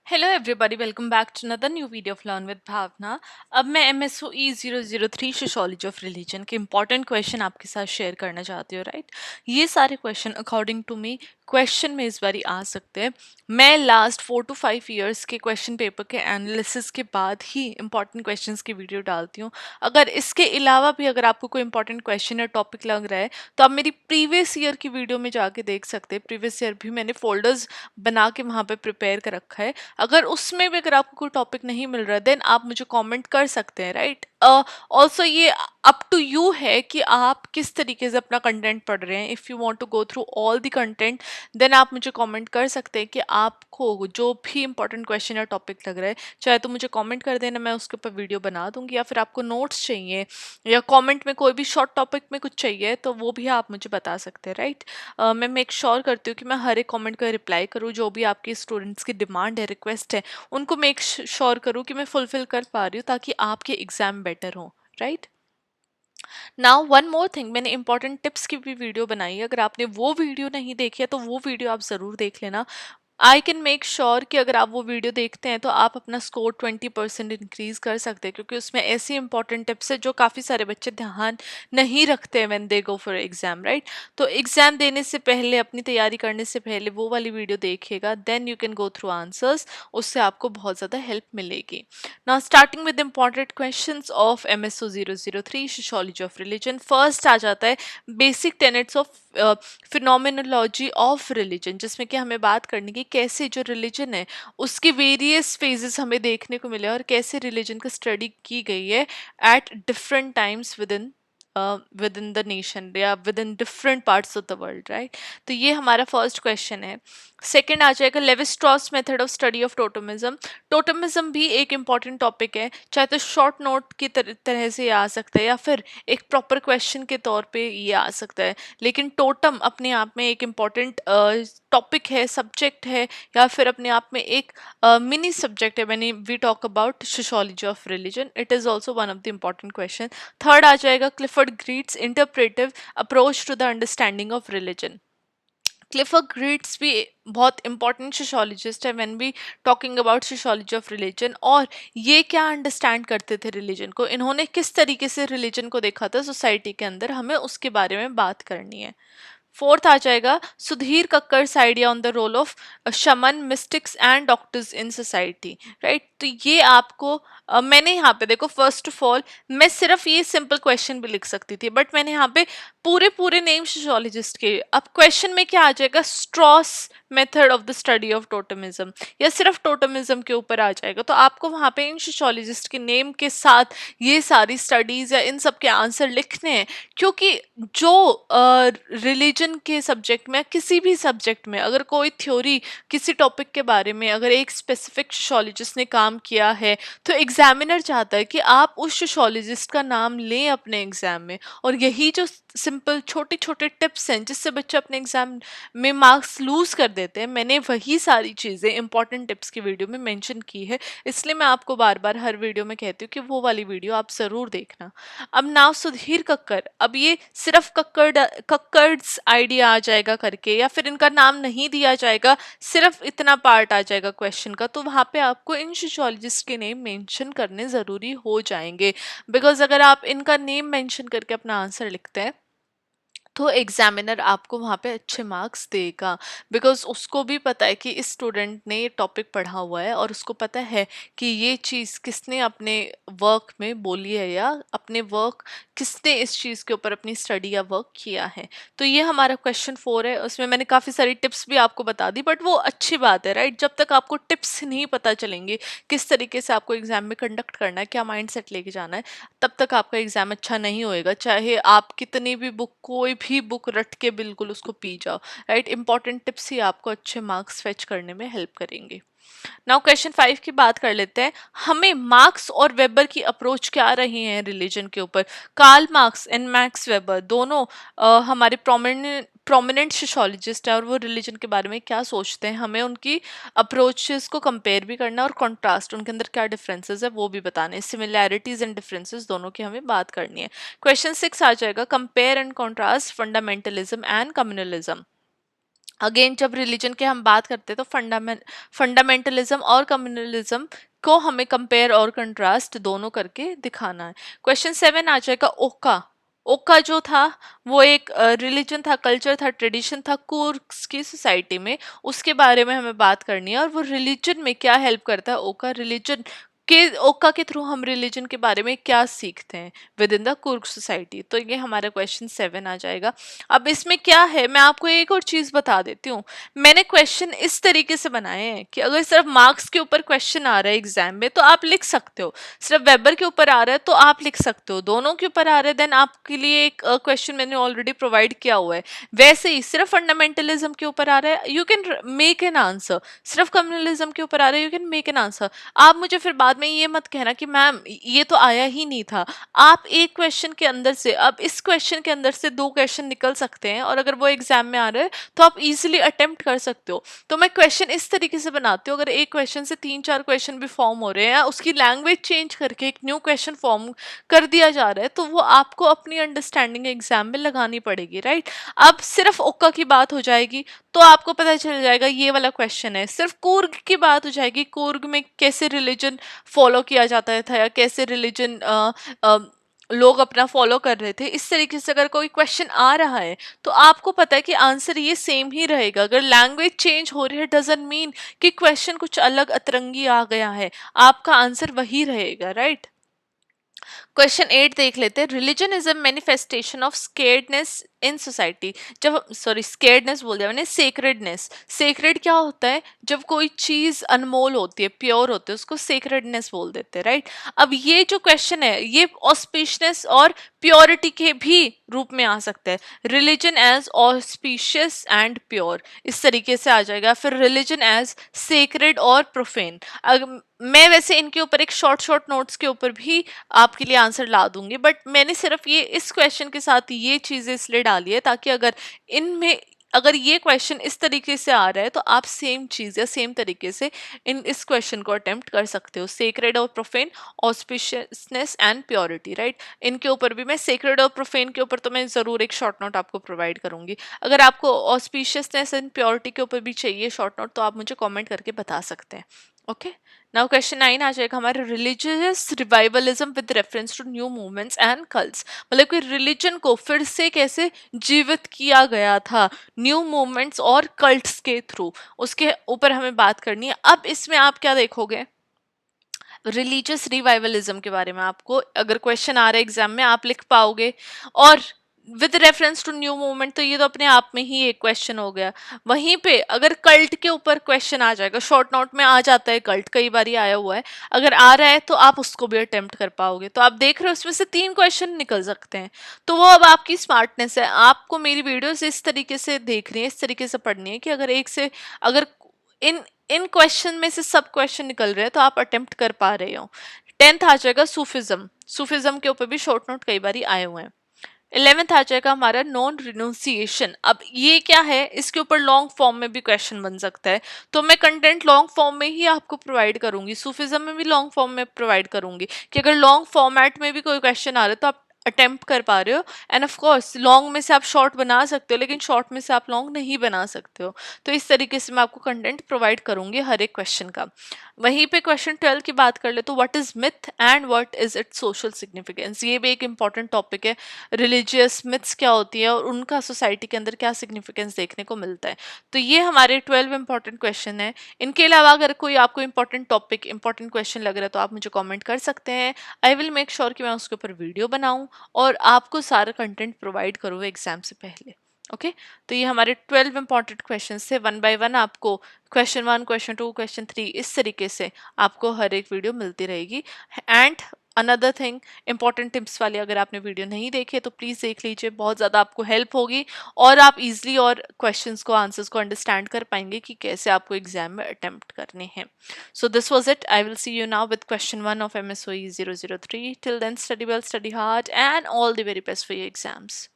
Hello everybody, welcome back to another new video of learn with Bhavna. अब मैं MSOE 003 sociology of religion के important question आपके साथ share करना चाहती हूँ। राइट, ये सारे question according to me question में इस बारी आ सकते हैं। मैं लास्ट 4 to 5 ईयर्स के क्वेश्चन पेपर के एनालिसिस के बाद ही इंपॉर्टेंट क्वेश्चंस की वीडियो डालती हूँ। अगर इसके अलावा भी अगर आपको कोई इंपॉर्टेंट क्वेश्चन या टॉपिक लग रहा है तो आप मेरी प्रीवियस ईयर की वीडियो में जाके देख सकते हैं। प्रीवियस ईयर भी मैंने फोल्डर्स बना के वहाँ पे प्रिपेयर कर रखा है। अगर उसमें भी अगर आपको कोई टॉपिक नहीं मिल रहा देन आप मुझे कमेंट कर सकते हैं। राइट, ऑल्सो ये अप टू यू है कि आप किस तरीके से अपना कंटेंट पढ़ रहे हैं। If you want to go through all the content then आप मुझे कमेंट कर सकते हैं कि आपको जो भी इंपॉर्टेंट क्वेश्चन या टॉपिक लग रहा है, चाहे तो मुझे कमेंट कर देना, मैं उसके ऊपर वीडियो बना दूंगी। या फिर आपको नोट्स चाहिए या कमेंट में कोई भी शॉर्ट टॉपिक में कुछ चाहिए तो वो भी आप मुझे बता सकते हैं। राइट, मैं मेक श्योर करती हूँ कि मैं हर एक कमेंट का रिप्लाई करूँ। जो भी आपके स्टूडेंट्स की डिमांड है, रिक्वेस्ट है, उनको मेक श्योर करूँ कि मैं फुलफिल कर पा रही हूँ ताकि आपके एग्जाम बेटर हो। Right, now one more thing, मैंने इंपॉर्टेंट टिप्स की भी वीडियो बनाई है। अगर आपने वो वीडियो नहीं देखी है तो वो वीडियो आप ज़रूर देख लेना। आई कैन मेक श्योर कि अगर आप वो वीडियो देखते हैं तो आप अपना स्कोर 20% इंक्रीज कर सकते हैं, क्योंकि उसमें ऐसी इंपॉर्टेंट टिप्स है जो काफ़ी सारे बच्चे ध्यान नहीं रखते हैं when they go for exam. Right, तो एग्जाम देने से पहले, अपनी तैयारी करने से पहले वो वाली वीडियो देखिएगा, then you can go through answers. उससे आपको बहुत ज़्यादा हेल्प मिलेगी। Now starting with important questions of MSO 003 sociology of religion. First आ जाता है basic tenets of phenomenology of religion, जिसमें कि हमें बात करनी कि कैसे जो रिलीजन है उसके वेरियस फेजेस हमें देखने को मिले और कैसे रिलीजन का स्टडी की गई है at different times within the nation या within different parts of the world. Right, तो ये हमारा फर्स्ट क्वेश्चन है। सेकेंड आ जाएगा Levi Strauss method of study of totemism. Totemism भी एक इंपॉर्टेंट टॉपिक है, चाहे तो शॉर्ट नोट की तरह से ये आ सकता है या फिर एक प्रॉपर क्वेश्चन के तौर पे ये आ सकता है। लेकिन टोटम अपने आप में एक इम्पॉर्टेंट टॉपिक है, सब्जेक्ट है, या फिर अपने आप में एक मिनी सब्जेक्ट है when we talk about sociology of religion. It is also one of the important question. Third आ जाएगा Clifford Geertz interpretive approach to the understanding of religion. Clifford Geertz भी बहुत इंपॉर्टेंट सोशियोलॉजिस्ट है when we talking about sociology of religion. और ये क्या understand करते थे रिलीजन को, इन्होंने किस तरीके से रिलीजन को देखा था सोसाइटी के अंदर, हमें उसके बारे में बात करनी है। फोर्थ आ जाएगा Sudhir Kakar's idea on the role of shaman, mystics and doctors in society. Right, तो ये आपको मैंने यहाँ पे देखो, फर्स्ट ऑफ ऑल मैं सिर्फ ये सिंपल क्वेश्चन भी लिख सकती थी, बट मैंने यहाँ पे पूरे पूरे नेम सोशियोलॉजिस्ट के। अब क्वेश्चन में क्या आ जाएगा, Strauss method of the study of totemism, या सिर्फ टोटमिज्म के ऊपर आ जाएगा। तो आपको वहाँ पे इन सोशियोलॉजिस्ट के नेम के साथ ये सारी स्टडीज या इन सब के आंसर लिखने हैं, क्योंकि जो रिलीजन के सब्जेक्ट में, किसी भी सब्जेक्ट में अगर कोई थ्योरी किसी टॉपिक के बारे में अगर एक स्पेसिफिक सोशियोलॉजिस्ट ने काम किया है तो एग्जामिनर चाहता है कि आप उस सोशियोलॉजिस्ट का नाम लें अपने एग्जाम में। और यही जो सिंपल छोटे छोटे टिप्स हैं जिससे बच्चे अपने एग्जाम में मार्क्स लूज कर देते हैं, मैंने वही सारी चीज़ें इंपॉर्टेंट टिप्स की वीडियो में मेंशन की है। इसलिए मैं आपको बार बार हर वीडियो में कहती हूँ कि वो वाली वीडियो आप ज़रूर देखना। अब नाव सुधीर कक्कर, अब ये सिर्फ कक्कड़'s आइडिया आ जाएगा करके, या फिर इनका नाम नहीं दिया जाएगा, सिर्फ इतना पार्ट आ जाएगा क्वेश्चन का, तो वहाँ पे आपको इन सोशियोलॉजिस्ट के नेम मेंशन करने ज़रूरी हो जाएंगे। बिकॉज अगर आप इनका नेम मेंशन करके अपना आंसर लिखते हैं तो एग्जामिनर आपको वहाँ पे अच्छे मार्क्स देगा। बिकॉज उसको भी पता है कि इस स्टूडेंट ने ये टॉपिक पढ़ा हुआ है और उसको पता है कि ये चीज़ किसने अपने वर्क में बोली है, या अपने वर्क किसने इस चीज़ के ऊपर अपनी स्टडी या वर्क किया है। तो ये हमारा क्वेश्चन 4 है। उसमें मैंने काफ़ी सारी टिप्स भी आपको बता दी, बट वो अच्छी बात है। राइट, जब तक आपको टिप्स नहीं पता चलेंगे किस तरीके से आपको एग्जाम में कंडक्ट करना है, क्या माइंड सेट लेके जाना है, तब तक आपका एग्जाम अच्छा नहीं होएगा, चाहे आप कितनी भी बुक, कोई भी बुक रट के बिल्कुल उसको पी जाओ। राइट, इंपॉर्टेंट टिप्स ही आपको अच्छे मार्क्स फेच करने में हेल्प करेंगे। नाउ क्वेश्चन 5 की बात कर लेते हैं। हमें मार्क्स और वेबर की अप्रोच क्या रही है रिलीजन के ऊपर। Karl Marx and Max Weber दोनों हमारे प्रोमिनेंट सोशियोलॉजिस्ट है, और वो रिलीजन के बारे में क्या सोचते हैं, हमें उनकी अप्रोचेस को कंपेयर भी करना और कॉन्ट्रास्ट, उनके अंदर क्या डिफरेंसेस है वो भी बताने, सिमिलैरिटीज एंड डिफरेंसेस दोनों की हमें बात करनी है। क्वेश्चन 6 आ जाएगा compare and contrast fundamentalism and communalism. Again जब रिलीजन के हम बात करते हैं तो फंडामेंटलिज्म और कम्युनलिज्म को हमें कंपेयर और कंट्रास्ट दोनों करके दिखाना है। क्वेश्चन 7 आ जाएगा ओका। ओका जो था वो एक रिलीजन था, कल्चर था, ट्रेडिशन था कुर्स की सोसाइटी में, उसके बारे में हमें बात करनी है और वो रिलीजन में क्या हेल्प करता है। ओका रिलीजन के ओका के थ्रू हम रिलीजन के बारे में क्या सीखते हैं विद इन द कुर्क सोसाइटी। तो ये हमारा क्वेश्चन 7 आ जाएगा। अब इसमें क्या है, मैं आपको एक और चीज बता देती हूँ। मैंने क्वेश्चन इस तरीके से बनाए हैं कि अगर सिर्फ मार्क्स के ऊपर क्वेश्चन आ रहा है एग्जाम में तो आप लिख सकते हो, सिर्फ वेबर के ऊपर आ रहा है तो आप लिख सकते हो, दोनों के ऊपर आ रहा है देन आपके लिए एक क्वेश्चन मैंने ऑलरेडी प्रोवाइड किया हुआ है। वैसे ही सिर्फ फंडामेंटलिज्म के ऊपर आ रहा है, you can make an answer. सिर्फ कम्युनलिज्म के ऊपर आ रहा है, you can make an answer. आप मुझे फिर बाद में ये मत कहना कि मैम ये तो आया ही नहीं था। आप एक क्वेश्चन के अंदर से, अब इस क्वेश्चन के अंदर से 2 क्वेश्चन निकल सकते हैं और अगर वो एग्जाम में आ रहे हैं तो आप इजीली अटेम्प्ट कर सकते हो। तो मैं क्वेश्चन इस तरीके से बनाती हूँ, अगर एक क्वेश्चन से 3-4 क्वेश्चन भी फॉर्म हो रहे हैं, उसकी लैंग्वेज चेंज करके एक न्यू क्वेश्चन फॉर्म कर दिया जा रहा है, तो वो आपको अपनी अंडरस्टैंडिंग एग्जाम में लगानी पड़ेगी, राइट। अब सिर्फ ओक्का की बात हो जाएगी तो आपको पता चल जाएगा ये वाला क्वेश्चन है। सिर्फ कूर्ग की बात हो जाएगी, कूर्ग में कैसे रिलीजन फॉलो किया जाता था या कैसे रिलीजन लोग अपना फॉलो कर रहे थे, इस तरीके से अगर कोई क्वेश्चन आ रहा है तो आपको पता है कि आंसर ये सेम ही रहेगा। अगर लैंग्वेज चेंज हो रही है डजंट मीन कि क्वेश्चन कुछ अलग अतरंगी आ गया है, आपका आंसर वही रहेगा, राइट। क्वेश्चन 8 देख लेते हैं। Religion is a manifestation of scaredness in society. जब, सॉरी स्केर्डनेस बोल दिया मैंने, सेक्रेडनेस। सेक्रेड क्या होता है, जब कोई चीज अनमोल होती है, प्योर होती है, उसको सेक्रेडनेस बोल देते हैं, राइट। अब ये जो क्वेश्चन है ये ऑस्पिशियस और प्योरिटी के भी रूप में आ सकता है। Religion as auspicious and pure, इस तरीके से आ जाएगा। फिर रिलीजन एज सेक्रेड और प्रोफेन। मैं वैसे इनके ऊपर एक शॉर्ट शॉर्ट नोट्स के ऊपर भी आपके लिए आंसर ला दूंगी, बट मैंने सिर्फ ये इस क्वेश्चन के साथ ये चीजें इसलिए डाली है ताकि अगर इनमें, अगर ये क्वेश्चन इस तरीके से आ रहा है तो आप सेम चीज या सेम तरीके से इस क्वेश्चन को अटेम्प्ट कर सकते हो। सेक्रेड और profane, auspiciousness and purity, right. इनके ऊपर भी मैं, सेक्रेड और प्रोफेन के ऊपर तो मैं जरूर एक शॉर्ट नोट आपको प्रोवाइड करूंगी। अगर आपको ऑस्पिशियसनेस एंड प्योरिटी के ऊपर भी चाहिए शॉर्ट नोट तो आप मुझे कॉमेंट करके बता सकते हैं। ओके, नाउ क्वेश्चन 9 आ जाएगा हमारे। Religious revivalism with reference to new movements and cults. मतलब कि रिलीजन को फिर से कैसे जीवित किया गया था न्यू मूवमेंट्स और कल्ट्स के थ्रू, उसके ऊपर हमें बात करनी है। अब इसमें आप क्या देखोगे, रिलीजियस रिवाइवलिज्म के बारे में आपको अगर क्वेश्चन आ रहा है एग्जाम में आप लिख पाओगे, और with reference to new movement तो ये तो अपने आप में ही एक क्वेश्चन हो गया। वहीं पे अगर कल्ट के ऊपर क्वेश्चन आ जाएगा, शॉर्ट नोट में आ जाता है कल्ट, कई बार ही आया हुआ है, अगर आ रहा है तो आप उसको भी अटेम्प्ट कर पाओगे। तो आप देख रहे हो उसमें से 3 क्वेश्चन निकल सकते हैं। तो वो अब आपकी स्मार्टनेस है, आपको मेरी वीडियोस इस तरीके से देखनी है, इस तरीके से पढ़नी है कि अगर एक से, अगर इन इन क्वेश्चन में से सब क्वेश्चन निकल रहे हैं तो आप अटेम्प्ट कर पा रहे हो। 10th आ जाएगा सूफिज्म। सूफिज्म के ऊपर भी शॉर्ट नोट कई बार आए हुए हैं। 11th आ जाएगा हमारा नॉन रिनोसिएशन। अब ये क्या है, इसके ऊपर लॉन्ग फॉर्म में भी क्वेश्चन बन सकता है, तो मैं कंटेंट लॉन्ग फॉर्म में ही आपको प्रोवाइड करूंगी। सूफिज्म में भी लॉन्ग फॉर्म में प्रोवाइड करूंगी कि अगर लॉन्ग फॉर्मेट में भी कोई क्वेश्चन आ रहा है तो आप अटेम्प्ट कर पा रहे हो। एंड ऑफ कोर्स लॉन्ग में से आप शॉर्ट बना सकते हो, लेकिन शॉर्ट में से आप लॉन्ग नहीं बना सकते हो। तो इस तरीके से मैं आपको कंटेंट प्रोवाइड करूंगी हर एक क्वेश्चन का। वहीं पे क्वेश्चन 12 की बात कर ले तो what is myth and what is it's social significance. ये भी एक इंपॉर्टेंट टॉपिक है। रिलीजियस मिथ्स क्या होती है और उनका सोसाइटी के अंदर क्या सिग्निफिकेंस देखने को मिलता है। तो ये हमारे 12 इंपॉर्टेंट क्वेश्चन है। इनके अलावा अगर कोई आपको इंपॉर्टेंट टॉपिक, इंपॉर्टेंट क्वेश्चन लग रहा है तो आप मुझे कमेंट कर सकते हैं। आई विल मेक श्योर कि मैं उसके ऊपर वीडियो बनाऊं और आपको सारा कंटेंट प्रोवाइड करूँ एग्जाम से पहले। ओके, तो ये हमारे 12 इंपॉर्टेंट क्वेश्चन थे। 1 बाय 1 आपको क्वेश्चन 1, क्वेश्चन 2, क्वेश्चन 3 इस तरीके से आपको हर एक वीडियो मिलती रहेगी। And another thing, important tips वाली अगर आपने वीडियो नहीं देखी है तो प्लीज़ देख लीजिए, बहुत ज़्यादा आपको हेल्प होगी और आप इजीली और क्वेश्चंस को, आंसर्स को अंडरस्टैंड कर पाएंगे कि कैसे आपको एग्जाम में अटेम्प्ट करने हैं। So this was it. I will see you now with question 1 of MSOE 003। Till then study well, study hard and all the very best for your exams.